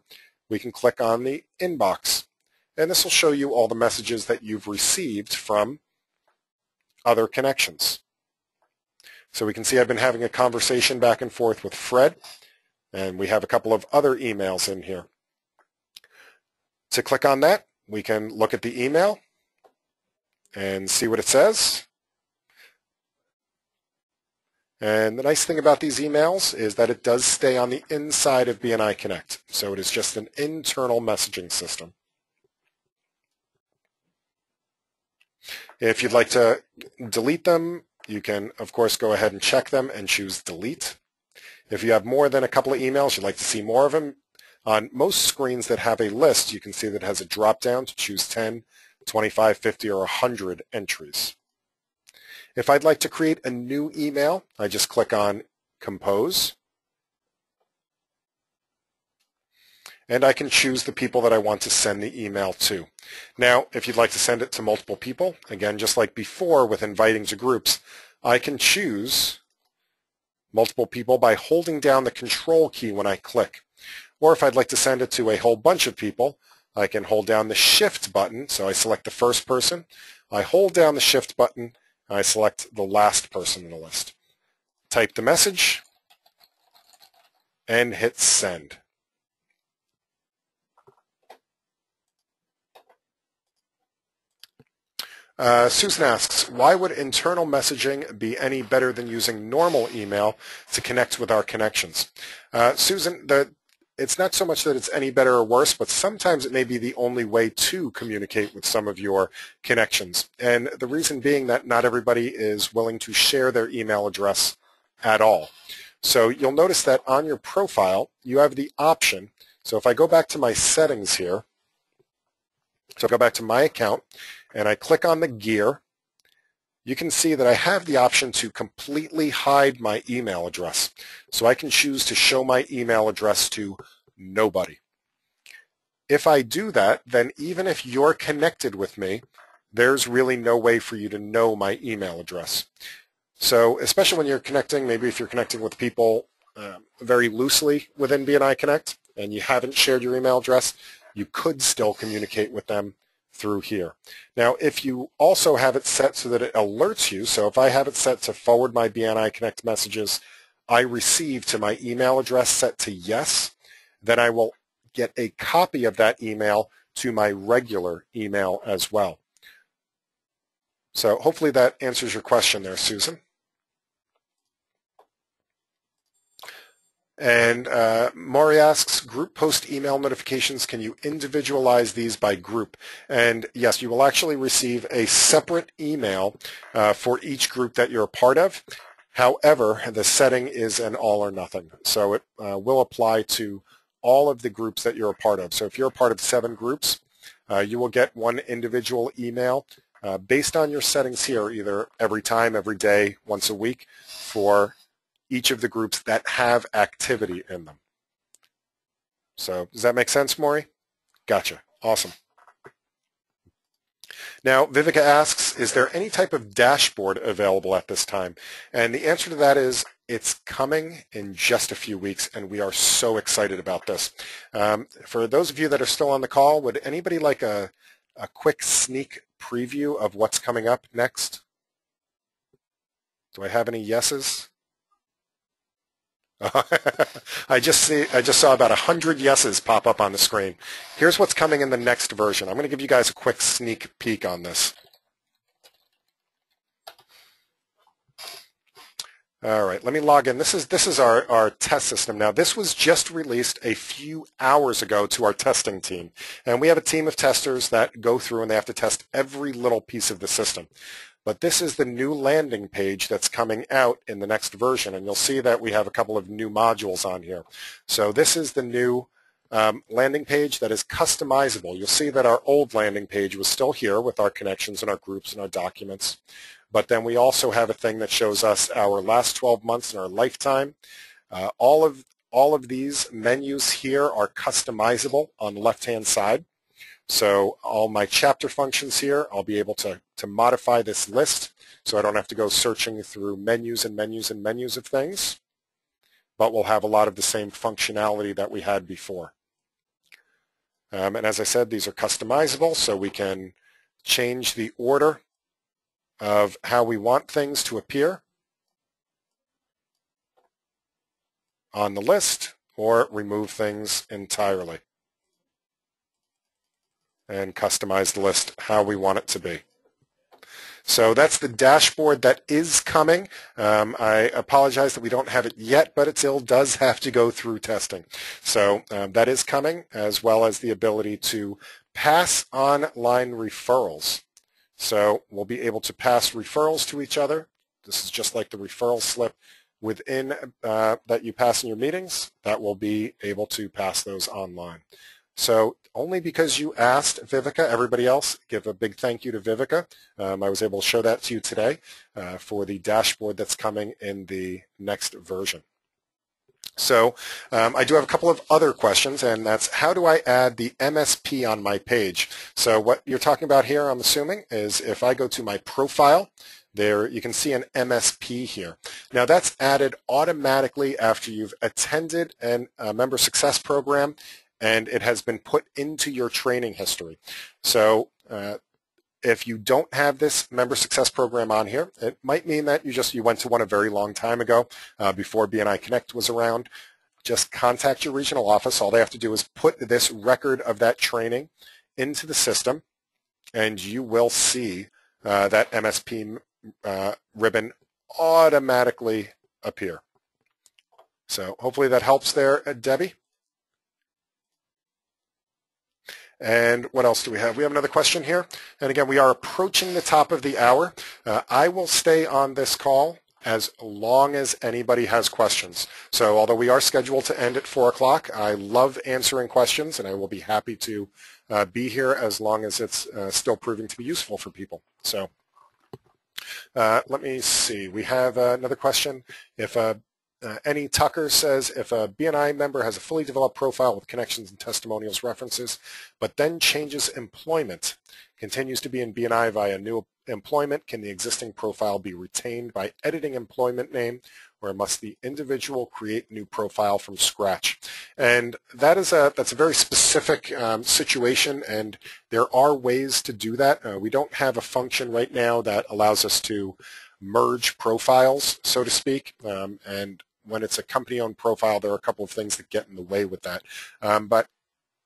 we can click on the inbox, and this will show you all the messages that you've received from other connections. So we can see I've been having a conversation back and forth with Fred, and we have a couple of other emails in here. To click on that, we can look at the email and see what it says. And the nice thing about these emails is that it does stay on the inside of BNI Connect. So it is just an internal messaging system. If you'd like to delete them, you can, of course, go ahead and check them and choose delete. If you have more than a couple of emails, you'd like to see more of them, on most screens that have a list, you can see that it has a drop-down to choose 10, 25, 50, or 100 entries. If I'd like to create a new email, I just click on Compose. And I can choose the people that I want to send the email to. Now, if you'd like to send it to multiple people, again, just like before with inviting to groups, I can choose multiple people by holding down the control key when I click. Or if I'd like to send it to a whole bunch of people, I can hold down the shift button. So I select the first person, I hold down the shift button, and I select the last person in the list. Type the message and hit send. Susan asks, why would internal messaging be any better than using normal email to connect with our connections? Susan, it's not so much that it's any better or worse, but sometimes it may be the only way to communicate with some of your connections. And the reason being that not everybody is willing to share their email address at all. So you'll notice that on your profile, you have the option. So if I go back to my settings here, so I go back to my account, and I click on the gear, you can see that I have the option to completely hide my email address. So I can choose to show my email address to nobody. If I do that, then even if you're connected with me, there's really no way for you to know my email address. So especially when you're connecting, maybe if you're connecting with people very loosely within BNI Connect and you haven't shared your email address, you could still communicate with them through here. Now, if you also have it set so that it alerts you, so if I have it set to forward my BNI Connect messages I receive to my email address set to yes, then I will get a copy of that email to my regular email as well. So hopefully that answers your question there, Susan. And Maury asks, group post email notifications, can you individualize these by group? And yes, you will actually receive a separate email for each group that you're a part of. However, the setting is an all or nothing. So it will apply to all of the groups that you're a part of. So if you're a part of 7 groups, you will get one individual email based on your settings here, either every time, every day, once a week, for each of the groups that have activity in them. So does that make sense, Maury? Gotcha. Awesome. Now, Viveka asks, is there any type of dashboard available at this time? And the answer to that is it's coming in just a few weeks, and we are so excited about this. For those of you that are still on the call, would anybody like a quick sneak preview of what's coming up next? Do I have any yeses? I just saw about 100 yeses pop up on the screen. Here's what's coming in the next version. I'm going to give you guys a quick sneak peek on this. All right, let me log in. This is our test system. Now, this was just released a few hours ago to our testing team. And we have a team of testers that go through and they have to test every little piece of the system. But this is the new landing page that's coming out in the next version, and you'll see that we have a couple of new modules on here. So this is the new landing page that is customizable. You'll see that our old landing page was still here with our connections and our groups and our documents, but then we also have a thing that shows us our last 12 months and our lifetime. All of these menus here are customizable on the left-hand side. So all my chapter functions here, I'll be able to modify this list so I don't have to go searching through menus and menus and menus of things, but we'll have a lot of the same functionality that we had before. And as I said, these are customizable, so we can change the order of how we want things to appear on the list or remove things entirely and customize the list how we want it to be. So that's the dashboard that is coming. I apologize that we don't have it yet, but it still does have to go through testing. So that is coming, as well as the ability to pass online referrals. So we'll be able to pass referrals to each other. This is just like the referral slip within that you pass in your meetings. That will be able to pass those online. So only because you asked, Viveka, everybody else, give a big thank you to Viveka. I was able to show that to you today for the dashboard that's coming in the next version. So I do have a couple of other questions, and that's how do I add the MSP on my page? So what you're talking about here, I'm assuming, is if I go to my profile there you can see an MSP here. Now that's added automatically after you've attended a member success program and it has been put into your training history. So if you don't have this member success program on here, it might mean that you went to one a very long time ago before BNI Connect was around. Just contact your regional office. All they have to do is put this record of that training into the system, and you will see that MSP ribbon automatically appear. So hopefully that helps there, Debbie. And what else do we have? We have another question here. And again, we are approaching the top of the hour. I will stay on this call as long as anybody has questions. So although we are scheduled to end at 4 o'clock, I love answering questions, and I will be happy to be here as long as it's still proving to be useful for people. So let me see. We have another question. If Any Tucker says, if a BNI member has a fully developed profile with connections and testimonials references, but then changes employment, continues to be in BNI via new employment, can the existing profile be retained by editing employment name, or must the individual create new profile from scratch? And that's a very specific situation, and there are ways to do that. We don't have a function right now that allows us to merge profiles, so to speak, and when it's a company-owned profile, there are a couple of things that get in the way with that. But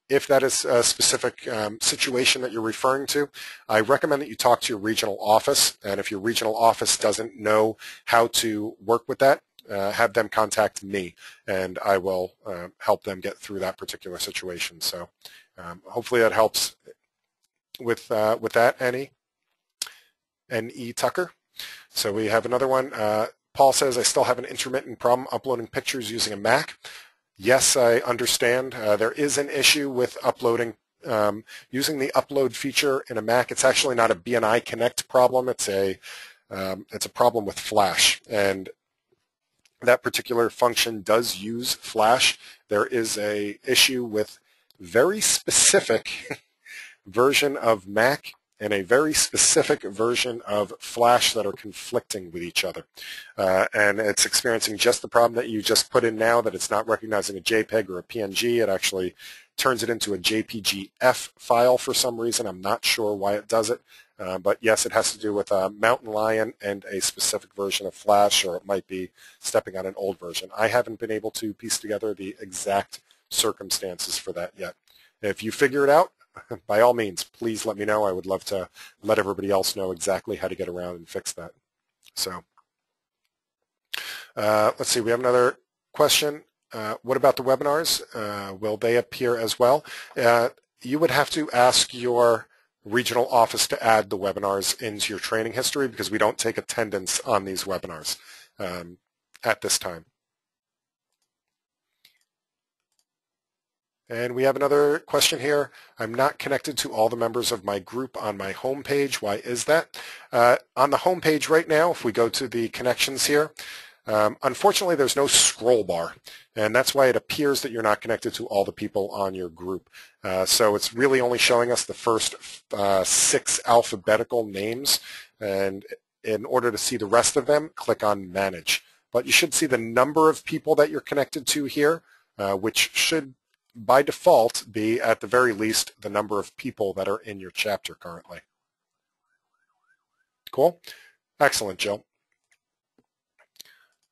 if that is a specific situation that you're referring to, I recommend that you talk to your regional office. And if your regional office doesn't know how to work with that, have them contact me, and I will help them get through that particular situation. So hopefully that helps with that, N.E. Tucker. So we have another one. Paul says, I still have an intermittent problem uploading pictures using a Mac. Yes, I understand. There is an issue with uploading, using the upload feature in a Mac. It's actually not a BNI Connect problem. It's a problem with Flash, and that particular function does use Flash. There is a issue with very specific version of Mac and a very specific version of Flash that are conflicting with each other. And it's experiencing just the problem that you just put in now, that it's not recognizing a JPEG or a PNG. It actually turns it into a JPG-F file for some reason. I'm not sure why it does it. But yes, it has to do with a Mountain Lion and a specific version of Flash, or it might be stepping on an old version. I haven't been able to piece together the exact circumstances for that yet. If you figure it out, by all means, please let me know. I would love to let everybody else know exactly how to get around and fix that. So let's see. We have another question. What about the webinars? Will they appear as well? You would have to ask your regional office to add the webinars into your training history, because we don't take attendance on these webinars at this time. And we have another question here. I'm not connected to all the members of my group on my home page. Why is that? On the home page right now, if we go to the connections here, unfortunately there's no scroll bar, and that's why it appears that you're not connected to all the people on your group. So it's really only showing us the first 6 alphabetical names, and in order to see the rest of them, click on Manage. But you should see the number of people that you're connected to here, which should by default be at the very least the number of people that are in your chapter currently. Cool? Excellent, Jill.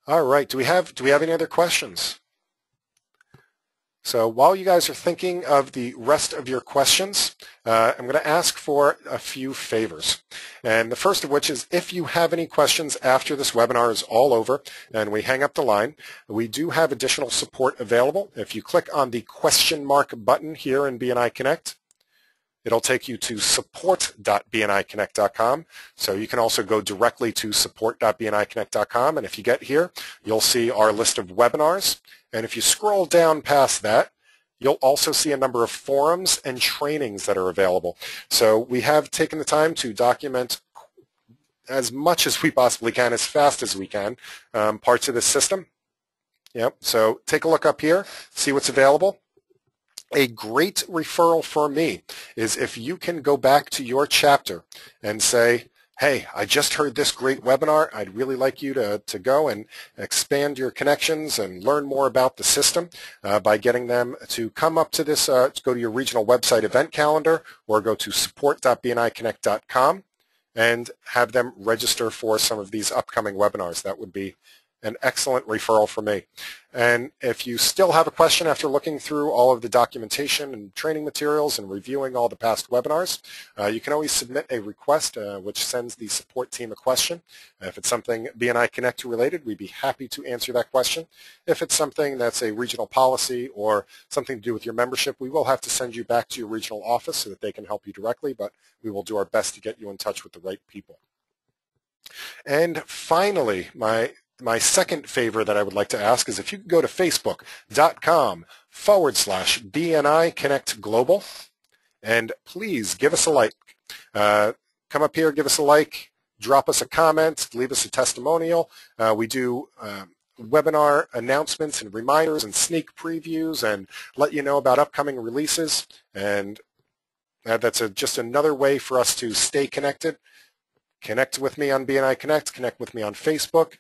All right, do we have any other questions? So while you guys are thinking of the rest of your questions, I'm going to ask for a few favors. And the first of which is, if you have any questions after this webinar is all over and we hang up the line, we do have additional support available. If you click on the question mark button here in BNI Connect, it'll take you to support.bniconnect.com. So you can also go directly to support.bniconnect.com, and if you get here, you'll see our list of webinars. And if you scroll down past that, you'll also see a number of forums and trainings that are available. So we have taken the time to document as much as we possibly can, as fast as we can, parts of this system. Yep. So take a look up here, see what's available. A great referral for me is if you can go back to your chapter and say, hey, I just heard this great webinar. I'd really like you to go and expand your connections and learn more about the system by getting them to come up to this, go to your regional website event calendar or go to support.bniconnect.com and have them register for some of these upcoming webinars. That would be an excellent referral for me. And if you still have a question after looking through all of the documentation and training materials and reviewing all the past webinars, you can always submit a request which sends the support team a question. If it's something BNI Connect related, we'd be happy to answer that question. If it's something that's a regional policy or something to do with your membership, we will have to send you back to your regional office so that they can help you directly, but we will do our best to get you in touch with the right people. And finally, my second favor that I would like to ask is if you could go to facebook.com/BNI Connect Global and please give us a like. Come up here, give us a like, drop us a comment, leave us a testimonial. We do webinar announcements and reminders and sneak previews and let you know about upcoming releases. And that's just another way for us to stay connected. Connect with me on BNI Connect, connect with me on Facebook.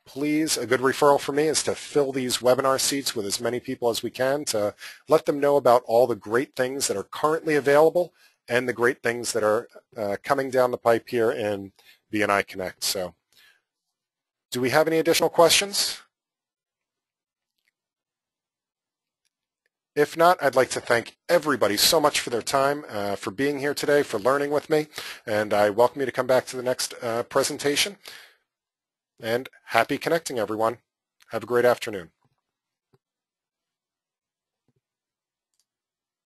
Please, a good referral for me is to fill these webinar seats with as many people as we can to let them know about all the great things that are currently available and the great things that are coming down the pipe here in BNI Connect. So, do we have any additional questions? If not, I'd like to thank everybody so much for their time, for being here today, for learning with me, and I welcome you to come back to the next presentation. And happy connecting, everyone. Have a great afternoon.